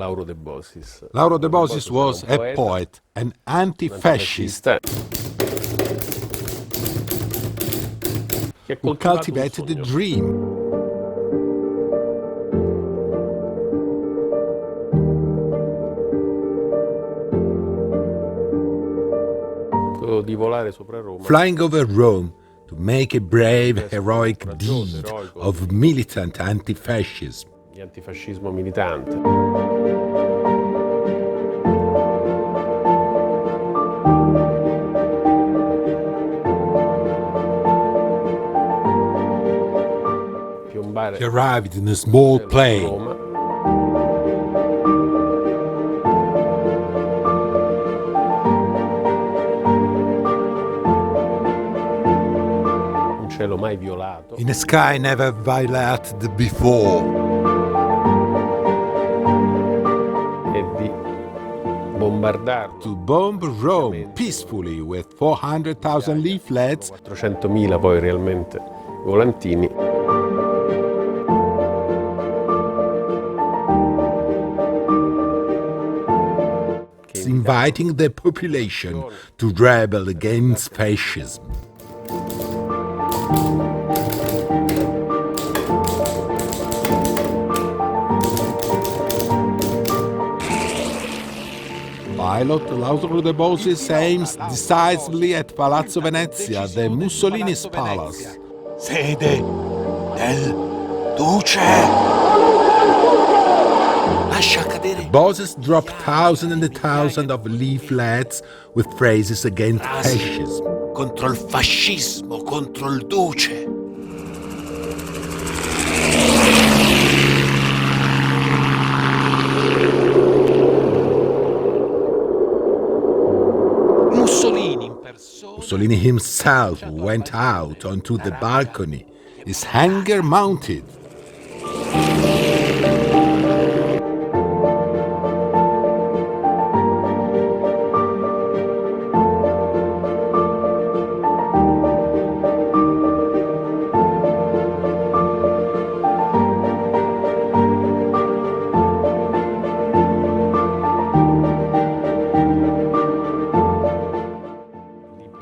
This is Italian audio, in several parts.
Lauro De Bosis. Lauro De Bosis was a poet, an anti-fascist, who cultivated a dream. Flying over Rome to make a brave, heroic deed of militant anti-fascism. Di antifascismo militante. He arrived in a small plane. In a sky never violated before. To bomb Rome peacefully with 400,000 leaflets. 400.000 poi realmente volantini. Inviting the population to rebel against fascism. Pilot Lauro De Bosis aims decisively at Palazzo Venezia, the Mussolini's palace. Sede del Duce. Lascia cadere. Bosis dropped thousands and thousands of leaflets with phrases against fascism. Contro il fascismo, contro il Duce. Mussolini himself went out onto the balcony, his hanger mounted.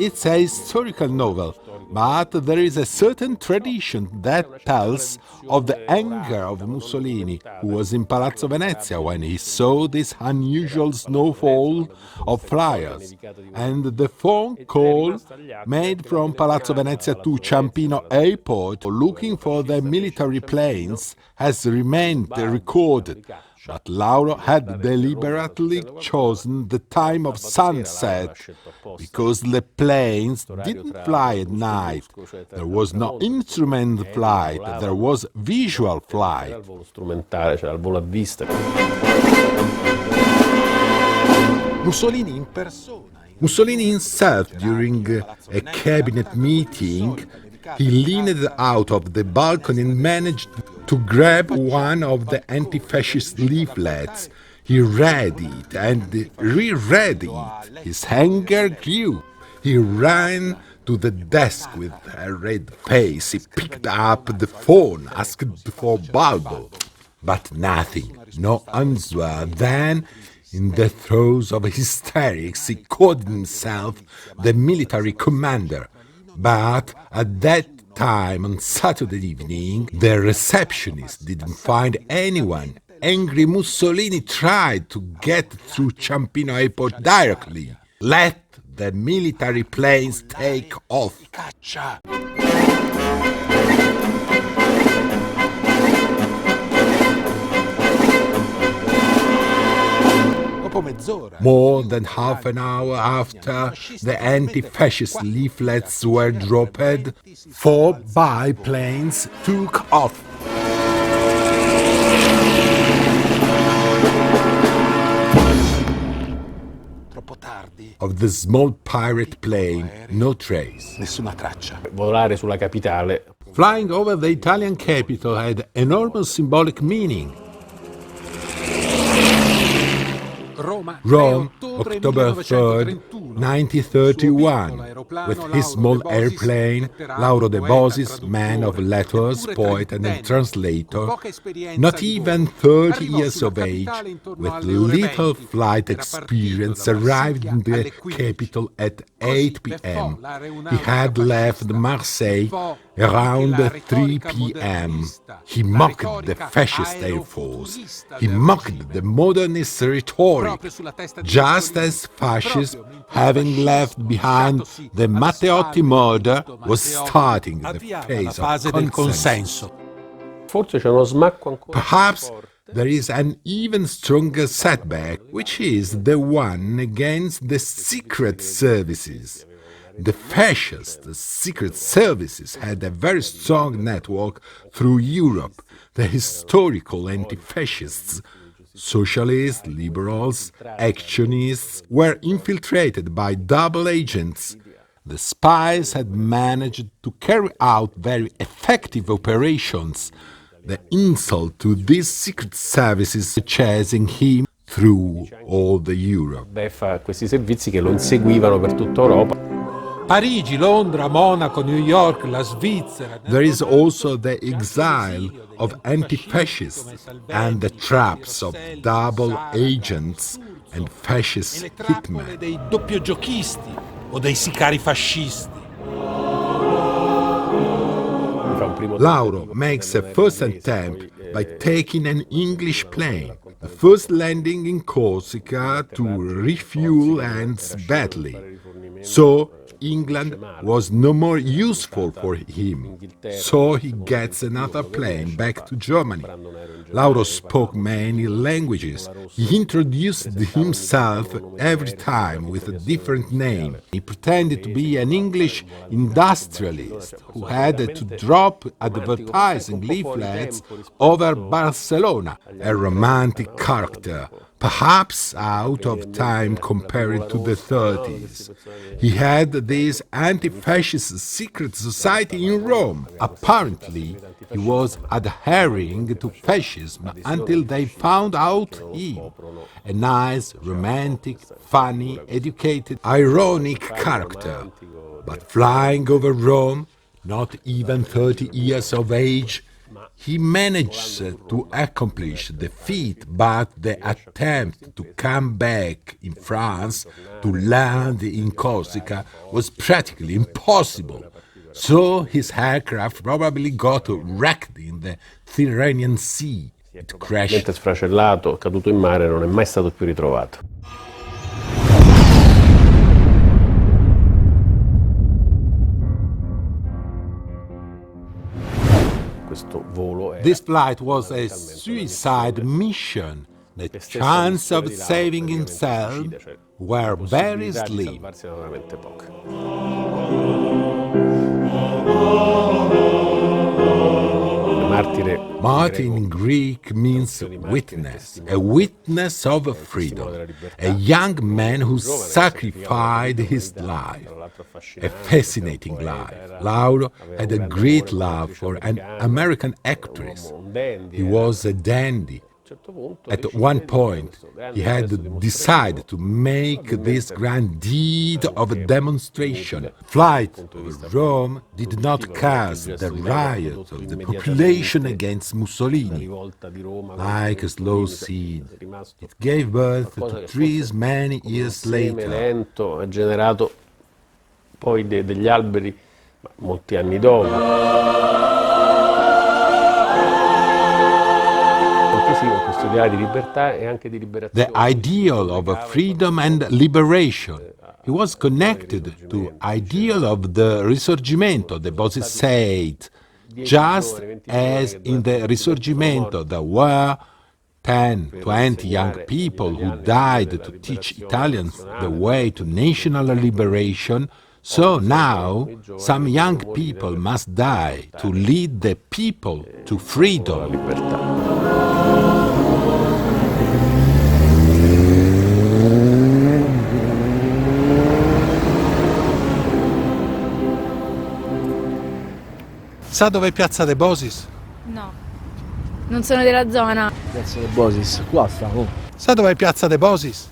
It's a historical novel, but there is a certain tradition that tells of the anger of Mussolini, who was in Palazzo Venezia when he saw this unusual snowfall of flyers, and the phone call made from Palazzo Venezia to Ciampino Airport looking for the military planes has remained recorded. But Lauro had deliberately chosen the time of sunset because the planes didn't fly at night. There was no instrument flight, there was visual flight. Mussolini himself, during a cabinet meeting, he leaned out of the balcony and managed to grab one of the anti-fascist leaflets. He read it and reread it. His anger grew. He ran to the desk with a red face. He picked up the phone, asked for Balbo. But nothing, no answer. Then, in the throes of hysterics, he called himself the military commander. But at that time, on Saturday evening, the receptionist didn't find anyone. Angry Mussolini tried to get through Ciampino Airport directly. Let the military planes take off. More than half an hour after the anti-fascist leaflets were dropped, 4 biplanes took off. Of the small pirate plane, no trace. Volare sulla capitale. Flying over the Italian capital had enormous symbolic meaning. Rome, October 3rd, 1931, with his small airplane, Lauro De Bosis, man of letters, poet and translator, not even 30 years of age, with little flight experience, arrived in the capital at 8 p.m. He had left Marseille around 3 p.m. He mocked the fascist Air Force. He mocked the modernist rhetoric, just as fascism, having left behind the Matteotti murder, was starting the phase of consensus. Forse c'è uno smacco ancora Perhaps più forte. there is an even stronger setback, which is the one against the secret services. The fascist secret services had a very strong network through Europe. The historical anti-fascists, socialists, liberals, actionists, were infiltrated by double agents. The spies had managed to carry out very effective operations. The insult to these secret services chasing him through all the Europe. Beffa a questi servizi che lo inseguivano per tutta Europa. Parigi, Londra, Monaco, New York, la Svizzera. There is also the exile of anti-fascists and the traps of double agents and fascist Le trappole hitmen. dei doppiogiochisti o dei sicari fascisti. Fa un primo Lauro makes a first attempt by taking an English plane. The first landing in Corsica to refuel ends badly. So England was no more useful for him. So he gets another plane back to Germany. Lauro spoke many languages. He introduced himself every time with a different name. He pretended to be an English industrialist who had to drop advertising leaflets over Barcelona, a romantic character, perhaps out of time compared to the 30s. He had this anti-fascist secret society in Rome. Apparently, he was adhering to fascism until they found out him. A nice, romantic, funny, educated, ironic character. But flying over Rome, not even 30 years of age, he managed to accomplish the feat, but the attempt to come back in France, to land in Corsica, was practically impossible. So his aircraft probably got wrecked in the Tyrrhenian Sea. It crashed. Mentre sfracellato, caduto in mare, non è mai stato più ritrovato. Questo volo era This flight was a suicide mission. The chance of saving himself were very slim. salvarsi erano veramente poche. Martire Martin in Greek means witness, a witness of freedom, a young man who sacrificed his life, a fascinating life. Lauro had a great love for an American actress. He was a dandy. At one point, he had decided to make this grand deed of demonstration. Flight to Rome did not cause the riot of the population against Mussolini. Like a slow seed, it gave birth to trees many years later. lento ha generato poi degli alberi molti anni dopo. Questo ideale di libertà e anche di liberazione. The ideal of freedom and liberation. He was connected to ideal of the Risorgimento, the Bosis said. Just as in the Risorgimento there were 10, 20 young people who died to teach Italians the way to national liberation, so now some young people must die to lead the people to freedom. Sa dove è Piazza De Bosis? No, non sono della zona. Piazza del Bosis, qua sta, oh. Sa dov'è Piazza De Bosis?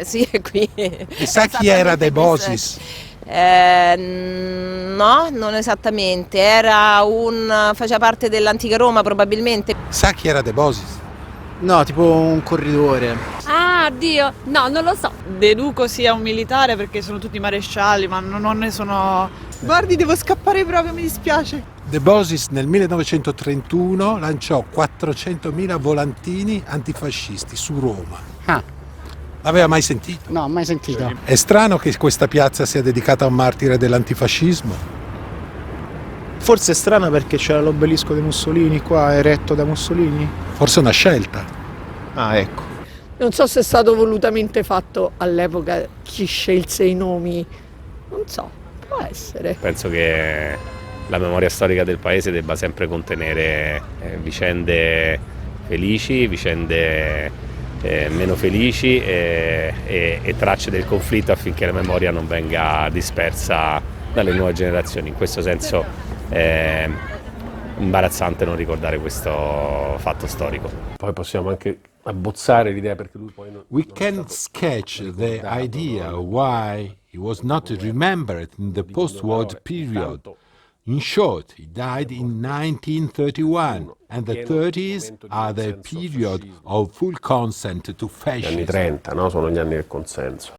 Sì, è qui. E sa chi era De Bosis? No, non esattamente. Faceva parte dell'antica Roma probabilmente. Sa chi era De Bosis? No, tipo un corridore. Ah, Dio, no, non lo so. Deduco sia un militare perché sono tutti marescialli, ma non ne sono... Guardi, devo scappare proprio, mi dispiace. De Bosis nel 1931 lanciò 400.000 volantini antifascisti su Roma. Ah, L'aveva mai sentito? no, mai sentito. È strano che questa piazza sia dedicata a un martire dell'antifascismo. Forse è strano perché c'era l'obelisco di Mussolini qua, eretto da Mussolini. Forse è una scelta. Ah, ecco. Non so se è stato volutamente fatto all'epoca chi scelse i nomi, non so, può essere. Penso che la memoria storica del paese debba sempre contenere vicende felici, vicende meno felici e tracce del conflitto affinché la memoria non venga dispersa dalle nuove generazioni. In questo senso è imbarazzante non ricordare questo fatto storico. Poi possiamo anche abbozzare l'idea perché lui poi non... We can sketch the idea why he was not remembered in the post-war period. In short, he died in 1931, and the 30s are the period of full consent to Gli anni fascism. 30, no? Sono gli anni del consenso.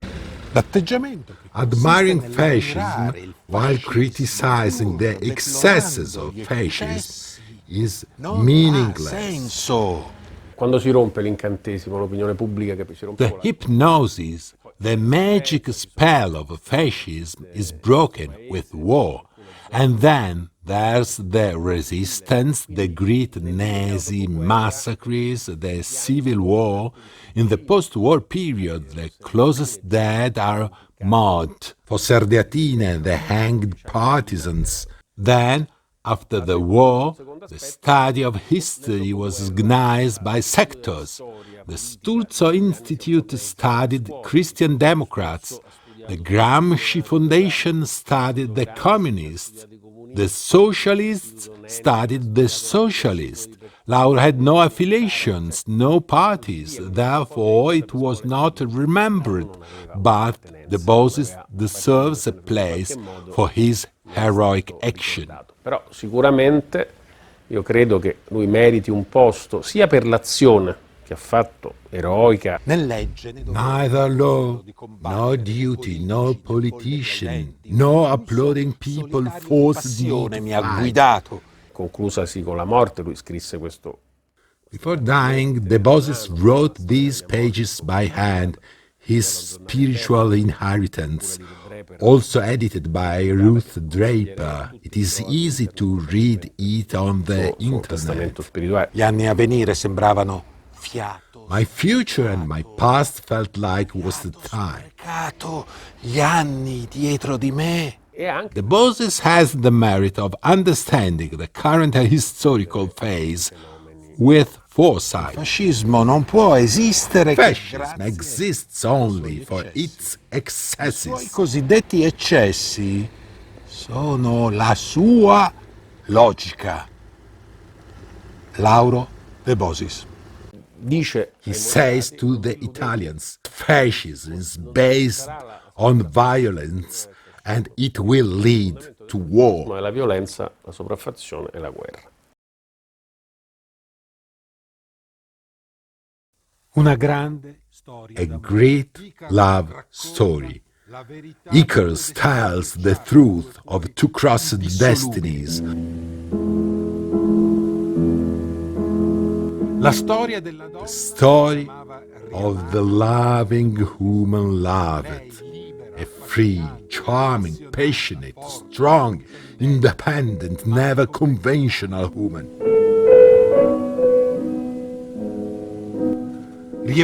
L'atteggiamento che Admiring consiste nell'ammirare fascism il while fascismo, criticizing the deplorando excesses of gli fascism eccessi, is non ha meaningless. senso. Quando si rompe l'incantesimo, l'opinione pubblica che si rompe The con la... hypnosis, the magic spell of fascism is broken with war. And then there's the resistance, the great Nazi massacres, the civil war. In the post-war period, the closest dead are mobbed for Serdiatine, the hanged partisans. Then, after the war, the study of history was organized by sectors. The Sturzo Institute studied Christian Democrats. The Gramsci Foundation studied the communists. The socialists studied the socialists. Laura had no affiliations, no parties, therefore it was not remembered, but De Bosis deserves a place for his heroic action. Però sicuramente io credo che lui meriti un posto sia per l'azione che ha fatto, eroica. Nel leggere Neither law, nor duty, nor politician, nor applauding people forced me to mi ha fight. guidato. Conclusasi con la morte, lui scrisse questo. Before dying, De Bosis wrote these pages by hand, his spiritual inheritance, also edited by Ruth Draper. It is easy to read it on the Suo testamento internet. spirituale. Gli anni a venire sembravano fiato. My future and my past felt like was the time. Peccato, gli anni dietro di me. E anche De Bosis has the merit of understanding the current historical phase with foresight. Il fascismo non può esistere che Fascism grazie exists only for its ai suoi excesses. cosiddetti eccessi sono la sua logica. Lauro De Bosis. dice He says to the Italians, fascism is based on violence and it will lead to war. la violenza, la sopraffazione e la guerra. Una grande storia A great love story. Icaro tells the truth of two crossed destinies. La storia della donna Story of the loving woman loved. A free, charming, passionate, strong, independent, never conventional woman. We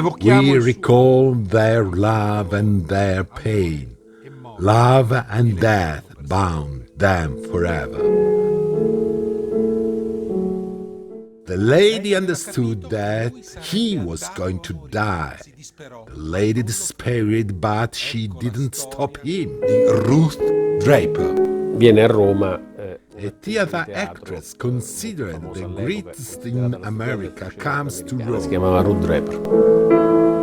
recall their love and their pain. Love and death bound them forever. The lady understood that he was going to die. The lady despaired, but she didn't stop him. Ruth Draper, Viene a Roma a theater actress considered the greatest in America, comes to si Rome. chiamava Ruth Draper.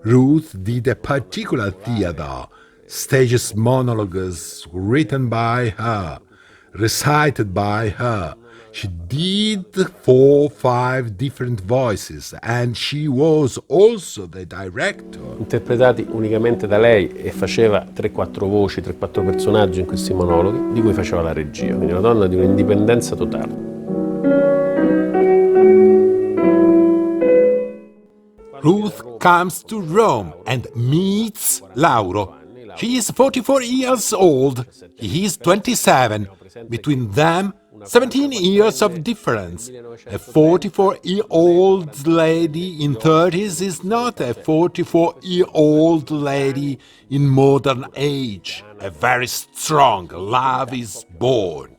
Ruth did a particular theater, stages monologues written by her, recited by her. She did 4 or 5 different voices and she was also the director. Interpretati unicamente da lei e faceva 3-4 voci, 3-4 personaggi in questi monologhi, di cui faceva la regia, quindi una donna di un'indipendenza totale. Ruth comes to Rome and meets Lauro. She is 44 years old, he is 27. Between them, 17 years of difference. A 44-year-old lady in 30s is not a 44-year-old lady in modern age. A very strong love is born.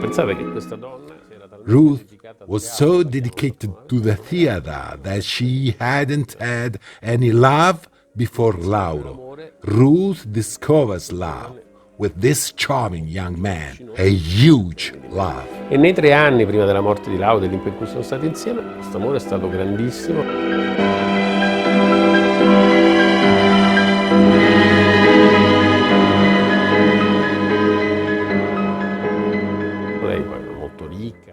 Pensate che questa donna era talmente Ruth dedicata al was teatro, so dedicated to the theater that she hadn't had any love before Lauro. Ruth discovers love with this charming young man, a huge love. E nei 3 anni prima della morte di Lauro, in cui sono stati insieme, questo amore è stato grandissimo. Lei poi era molto ricca.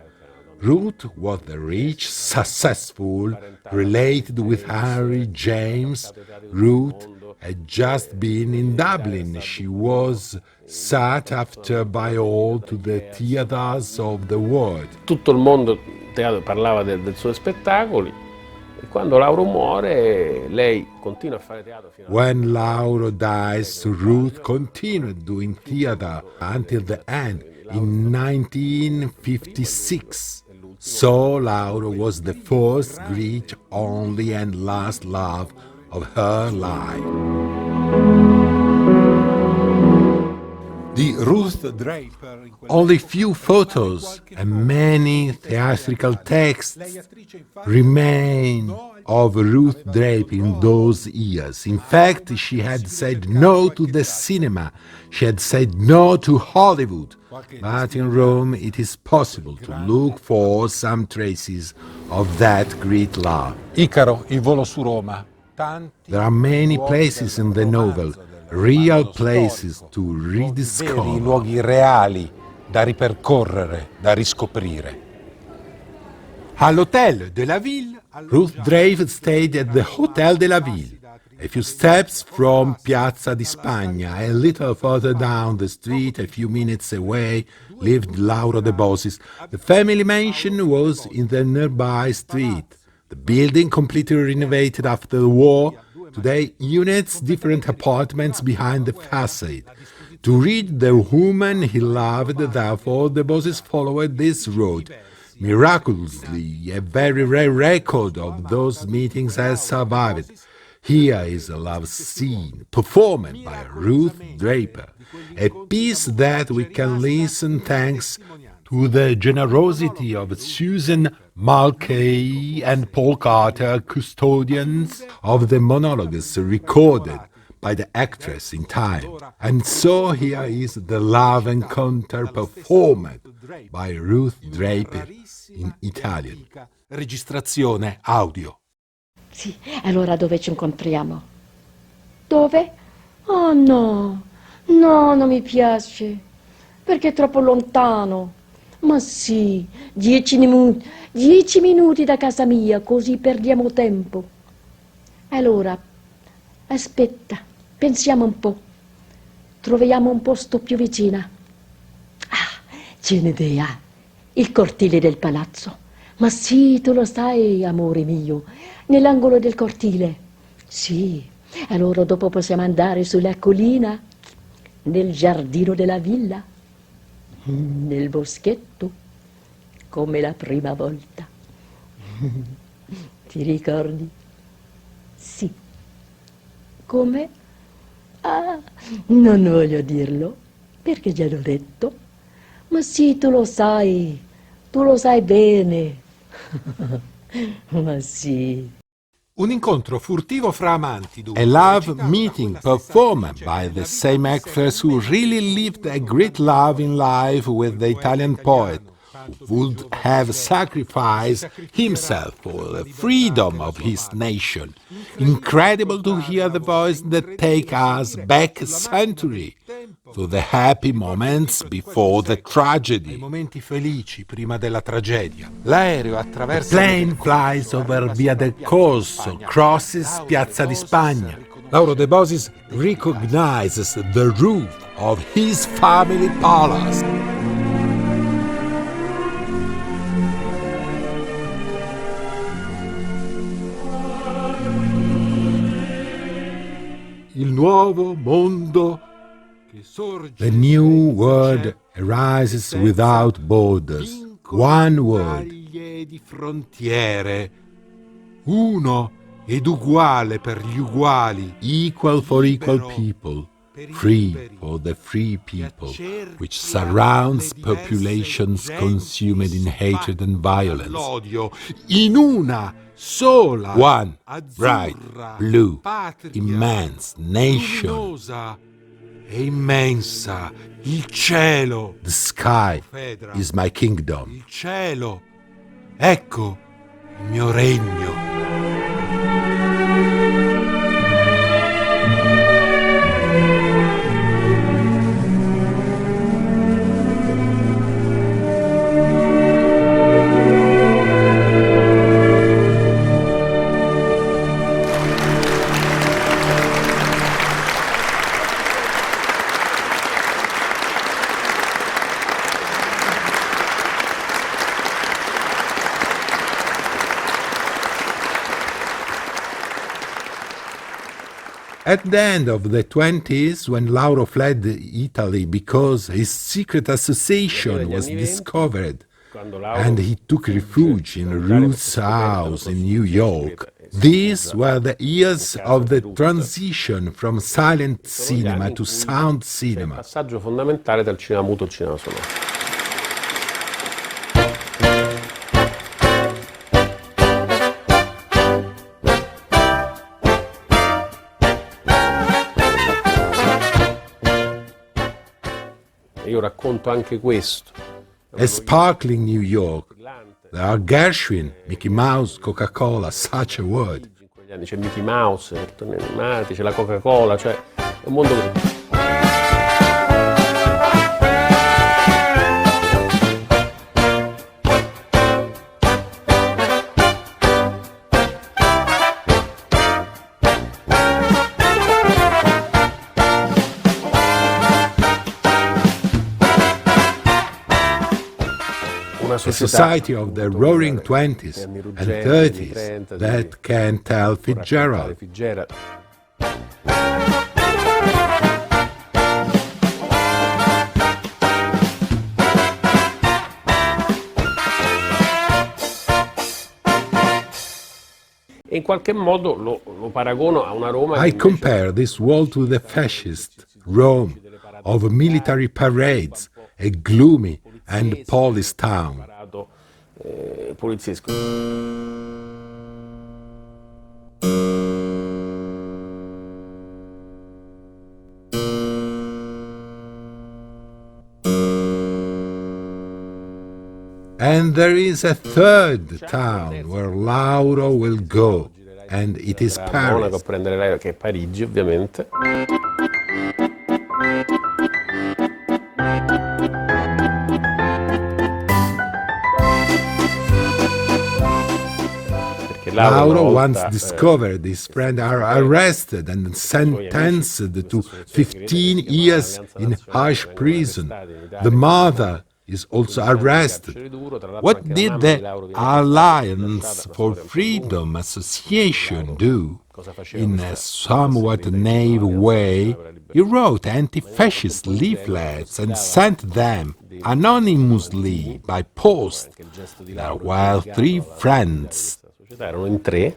Ruth was the rich, successful, related with Harry James. Ruth had just been in Dublin. She was sought after by all to the theaters of the world. Tutto il mondo teatro parlava del suoi spettacoli e quando Lauro muore lei continua a fare teatro fino a... When Lauro dies, Ruth continued doing theater until the end in 1956. So Lauro was the first, great, only and last love of her life. Di Ruth Draper. Only few photos and many theatrical texts remain of Ruth Draper in those years. In fact, she had said no to the cinema. She had said no to Hollywood. But in Rome it is possible to look for some traces of that great love. Icaro, il volo su Roma. There are many places in the novel, real places to Veri rediscover. luoghi reali da ripercorrere, da riscoprire. All'Hôtel de la Ville, Ruth Draper stayed at the Hotel de la Ville, a few steps from Piazza di Spagna. A little further down the street, a few minutes away, lived Lauro de Bosis. The family mansion was in the nearby street. The building completely renovated after the war. Today, units, different apartments behind the facade. To reach the woman he loved, therefore, de Bosis followed this road. Miraculously, a very rare record of those meetings has survived. Here is a love scene performed by Ruth Draper, a piece that we can listen thanks to the generosity of Susan Mulchay and Paul Carter, custodians of the monologues recorded by the actress in time. And so here is the love encounter performed by Ruth Draper in Italian. Registrazione audio. Sì, allora dove ci incontriamo? Dove? Oh no, no, non mi piace, perché è troppo lontano. Ma sì, 10 minuti da casa mia, così perdiamo tempo. Allora, aspetta, pensiamo un po'. Troviamo un posto più vicino. Ah, c'è un'idea. Il cortile del palazzo. Ma sì, tu lo sai, amore mio, nell'angolo del cortile. Sì, allora dopo possiamo andare sulla collina, nel giardino della villa, nel boschetto, come la prima volta. Ti ricordi? Sì. Come? Ah, non voglio dirlo, perché già l'ho detto. Ma sì, tu lo sai bene. Ma sì. Un incontro furtivo fra amanti, A love meeting performed by the same actress who really lived a great love in life with the Italian poet, who would have sacrificed himself for the freedom of his nation. Incredible to hear the voice that take us back a century, to the happy moments before the ai tragedy. momenti felici prima della tragedia. L'aereo The attraversa plane flies over Via del Corso, crosses Piazza di Spagna. Lauro De Bosis recognizes the roof Of his family palace. il nuovo mondo che sorge. The new world arises without borders. One world. Di frontiere. Uno ed uguale per gli uguali. Equal for equal people. Free for the free people, which surrounds populations consumed in hatred and violence. L'odio in una sola. One azzurra, bright, blue, patria, immense nation. luminosa e immensa. Il cielo. The sky Fedra. is my kingdom. Il cielo. Ecco il mio regno. At the end of the 20s, when Lauro fled Italy because his secret association was discovered, and he took refuge in Ruth's house in New York, these were the years of the transition from silent cinema to sound cinema. Passaggio fondamentale dal cinema muto al cinema sonoro. Io racconto anche questo. A sparkling New York. There are Gershwin, Mickey Mouse, Coca-Cola, such a word. C'è Mickey Mouse, cartoni animati, c'è la Coca-Cola, cioè è un mondo così. A society of the roaring 20s and 30s that can tell Fitzgerald. E in qualche modo lo paragono a una Roma. I compare this world to the fascist Rome of military parades, a gloomy and police town. Poliziesco. And there is a third town where Lauro will go, and it is Monaco a Paris. prendere l'aereo, che è Parigi ovviamente. Lauro, once discovered his friend, are arrested and sentenced to 15 years in harsh prison. The mother is also arrested. What did the Alliance for Freedom Association do? In a somewhat naive way, he wrote anti-fascist leaflets and sent them anonymously by post. There were 3 friends. Erano in 3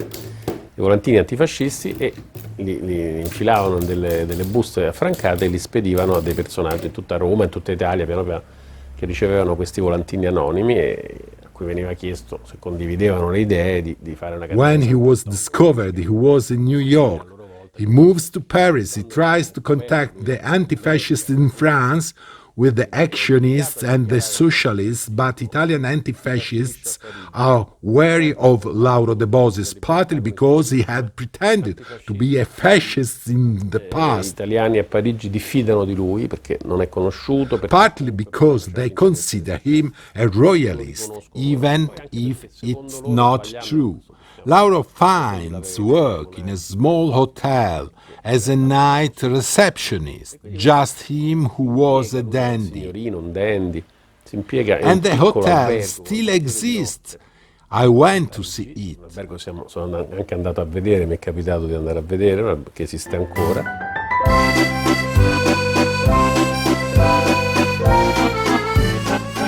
i volantini antifascisti e li infilavano in delle buste affrancate e li spedivano a dei personaggi in tutta Roma, in tutta Italia, piano piano, che ricevevano questi volantini anonimi e cui veniva chiesto se condividevano le idee di fare una When cattedra. he was discovered, he was in New York. He moves to Paris. He tries to contact the anti-fascists in France with the actionists and the socialists, but Italian anti-fascists are wary of Lauro De Bosis, partly because he had pretended to be a fascist in the Gli past, italiani a Parigi diffidano di lui perché non è conosciuto, perché partly because they consider him a royalist, even if it's not true. Lauro finds work in a small hotel as a night receptionist, just him who was a dandy. signorino, un dandy, si impiega in un And the piccolo hotel albergo. still exists. I went to see it. L'albergo sono anche andato a vedere, mi è capitato di andare a vedere perché esiste ancora.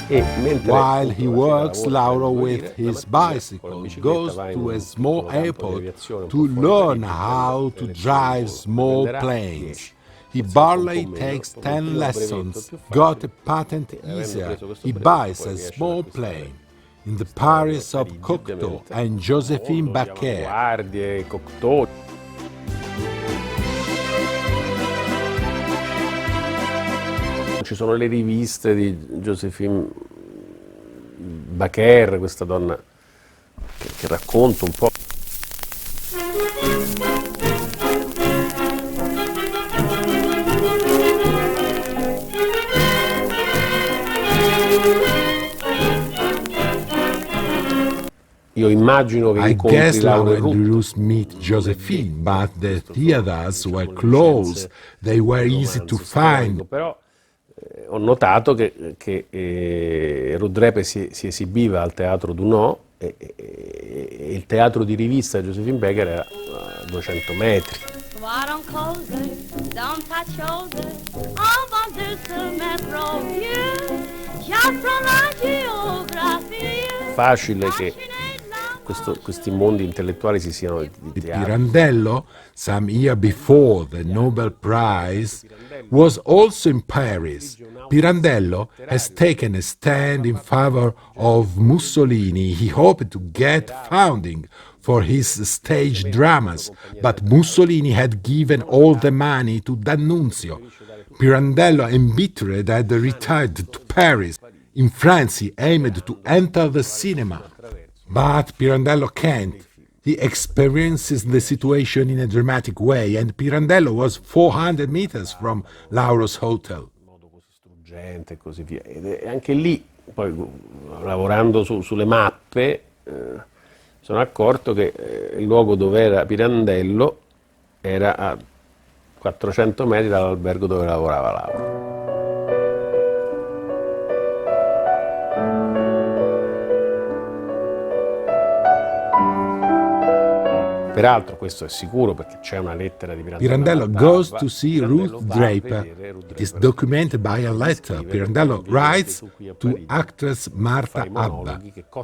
E mentre While he appunto works, faceva la Lauro voce, with la his mattina con la bicycle bicicletta goes va in to a un small piccolo campo di airport aviazione un to po' fuori learn Parigi, how to prende le drive lezioni, small prenderà planes. 10. He Iniziamo barely con me, takes no? 10 Più brevetto, lessons, più got a facile. patent Avendo easier. preso questo He brevetto, buys poi a riesce ad small acquistare plane. In the questa Paris of Parigi, Cocteau ovviamente. and Josephine Mondo di Baquet. avanguardie, Cocteau. Ci sono le riviste di Josephine Baquet, questa donna che racconta un po'. Io immagino che I incontri guess Lauro Lauro e and Ruth. Ruth meet Josephine, but the theaters were closed. They were easy to find. Però ho notato che Ruth Draper si esibiva al Teatro Dunò e il teatro di rivista di Josephine Baker era a 200 metri. Facile che questi mondi intellettuali si siano di teatro. Pirandello, some year before the Nobel Prize, was also in Paris. Pirandello has taken a stand in favor of Mussolini. He hoped to get funding for his stage dramas, but Mussolini had given all the money to D'Annunzio. Pirandello, embittered, had retired to Paris. In France, he aimed to enter the cinema. But Pirandello can't. He experiences the situation in a dramatic way, and Pirandello was 400 meters from Lauro's hotel. In modo così struggente e così via. E anche lì, poi lavorando sulle mappe, sono accorto che il luogo dove era Pirandello era a 400 metri dall'albergo dove lavorava Lauro. Peraltro questo è sicuro perché c'è una lettera di Pirandello goes to see Ruth Draper. It is documented by a letter. Pirandello writes to actress Marta Abba.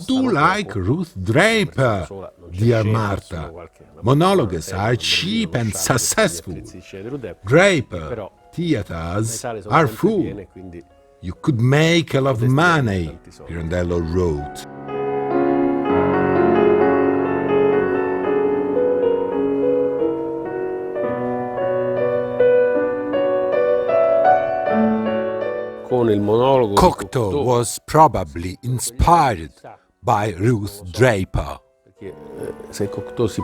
Do like Ruth Draper, dear Marta. Monologues are cheap and successful. Draper theaters are full. You could make a lot of money, Pirandello wrote. Con il monologo Cocteau was probably inspired by Ruth Draper. Perché se Cocteau si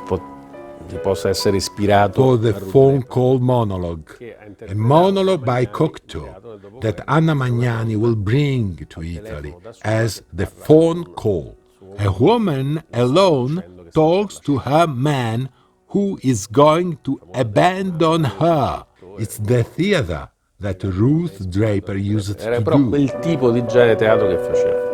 possa essere ispirato For the a Ruth phone Draper, call monologue, a monologue by Cocteau that Anna Magnani will bring to Italy as the phone call. A woman alone talks to her man who is going to abandon her. It's the theater that Ruth Draper used era to proprio do. quel tipo di genere teatro che faceva.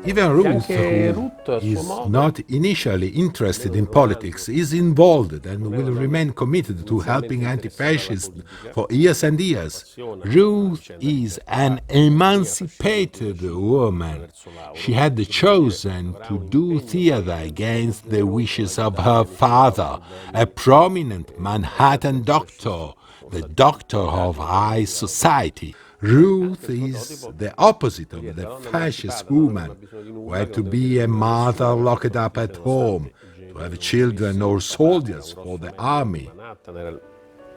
Even Ruth, Anche who Ruth, a suo is modo, not initially interested in politics, is involved and will remain committed to helping anti-fascists for years and years. Ruth is an emancipated woman. She had chosen to do theater against the wishes of her father, a prominent Manhattan doctor. the doctor of high society. Ruth is the opposite of the fascist woman, who had to be a mother locked up at home, to have children or soldiers for the army. Manhattan era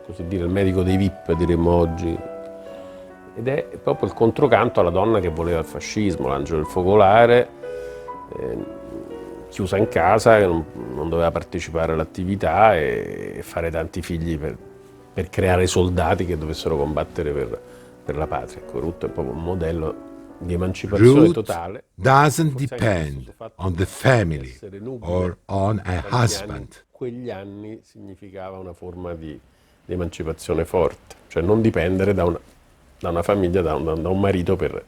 così dire il medico dei VIP, diremmo oggi. Ed è proprio il controcanto alla donna che voleva il fascismo, l'angelo del focolare, chiusa in casa, che non doveva partecipare all'attività e fare tanti figli per creare soldati che dovessero combattere per la patria. Ecco, Ruth è proprio un modello di emancipazione Ruth totale. doesn't depend on the family or on a husband. In quegli anni significava una forma di emancipazione forte, cioè non dipendere da una famiglia, da un marito per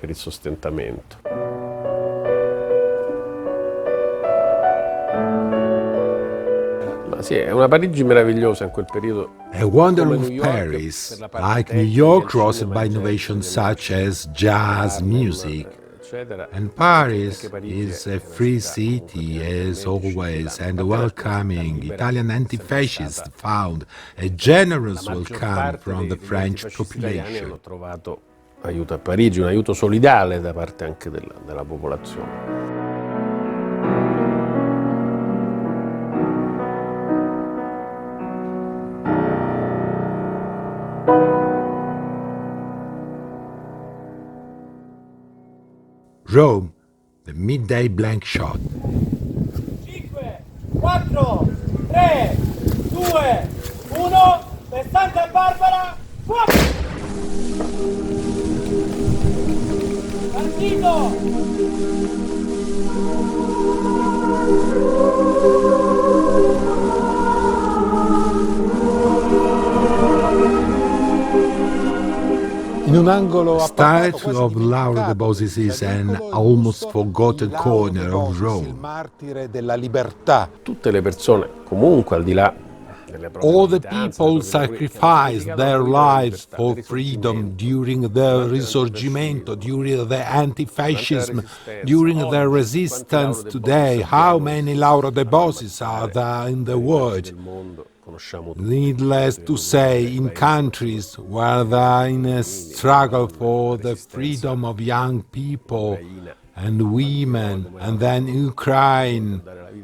il sostentamento. Ma sì, è una Parigi meravigliosa in quel periodo. A wonder of Paris, like New York, crossed by innovations such as jazz music. And Paris is a free city as always, and welcoming Italian anti-fascists found a generous welcome from the French population. Hanno trovato aiuto a Parigi, un aiuto solidale da parte anche della popolazione. Rome, the midday blank shot. 5, 4, 3, 2, 1, Pestante Barbara, fuoco! Partito! In un angolo Statue of Laura de Bosis is an almost forgotten corner of il Rome. martire della libertà. Tutte le persone, comunque al di là delle proprie All the militanze, people delle proprie- sacrificed their lives libertà, for il freedom risorgimento, during the Risorgimento, during the anti-fascism, during the resistance today. How many Laura de Bosis are there in the world? nel mondo conosciamo tutti. Needless to say, in countries where they are in a struggle for the freedom of young people and women, and then Ukraine,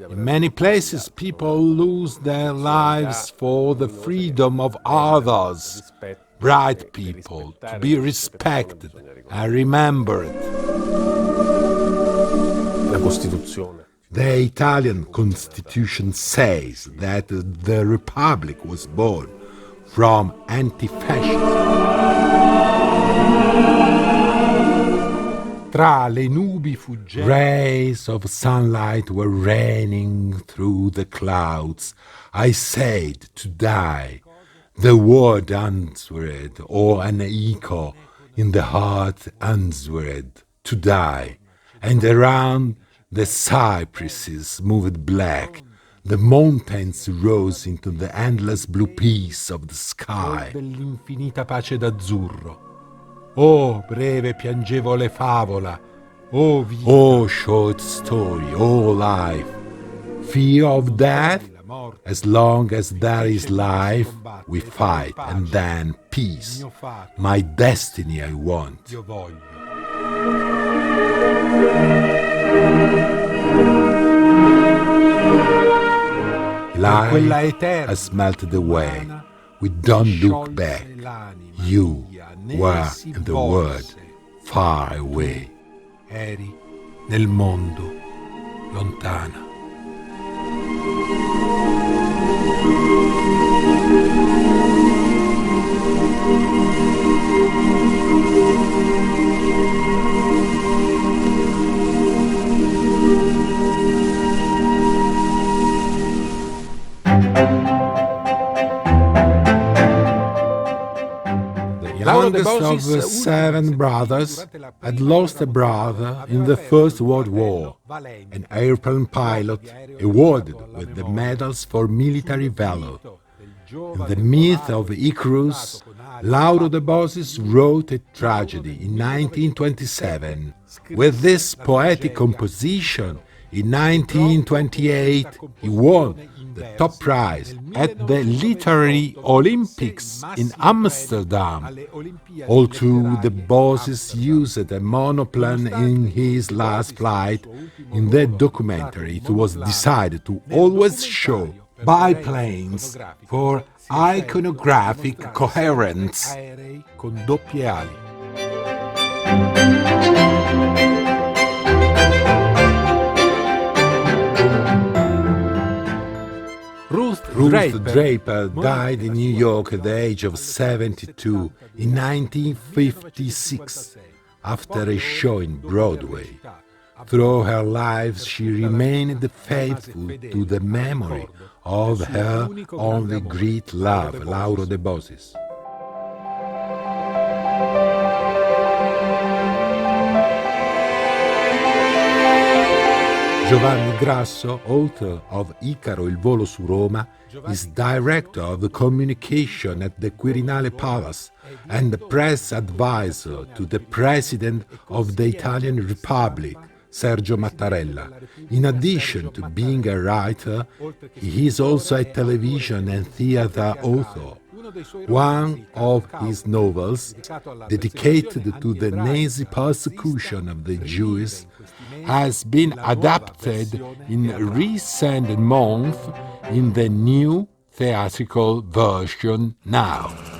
in many places people lose their lives for the freedom of others, bright people, to be respected and remembered. La Costituzione. The Italian constitution says that the republic was born from anti-fascism. Tra le nubi fuggenti, rays of sunlight were raining through the clouds. I said to die. The word answered, or an echo in the heart answered, to die. And around the cypresses moved black. The mountains rose into the endless blue peace of the sky. Dell'infinita pace d'azzurro. Oh, breve piangevole favola. Oh, vita. Oh, short story. Oh, life. Fear of death? As long as there is life, we fight, and then peace. My destiny I want. Life has melted away. We don't look back. You were in the world far away. Eri nel mondo lontana. The youngest of seven brothers had lost a brother in the First World War, an airplane pilot awarded with the medals for military valor. In the myth of Icarus, Lauro de Bosis wrote a tragedy in 1927. With this poetic composition, In 1928, he won the top prize at the Literary Olympics in Amsterdam. Although the bosses used a monoplane in his last flight, in the documentary it was decided to always show biplanes for iconographic coherence. Aerei con doppie ali. Ruth Draper died in New York at the age of 72 in 1956 after a show in Broadway. Through her life, she remained faithful to the memory of her only great love, Lauro De Bosis. Giovanni Grasso, author of Icaro, il volo su Roma, is director of the communication at the Quirinale Palace and the press advisor to the President of the Italian Republic, Sergio Mattarella. In addition to being a writer, he is also a television and theater author. One of his novels, dedicated to the Nazi persecution of the Jews, has been adapted in recent months in the new theatrical version now.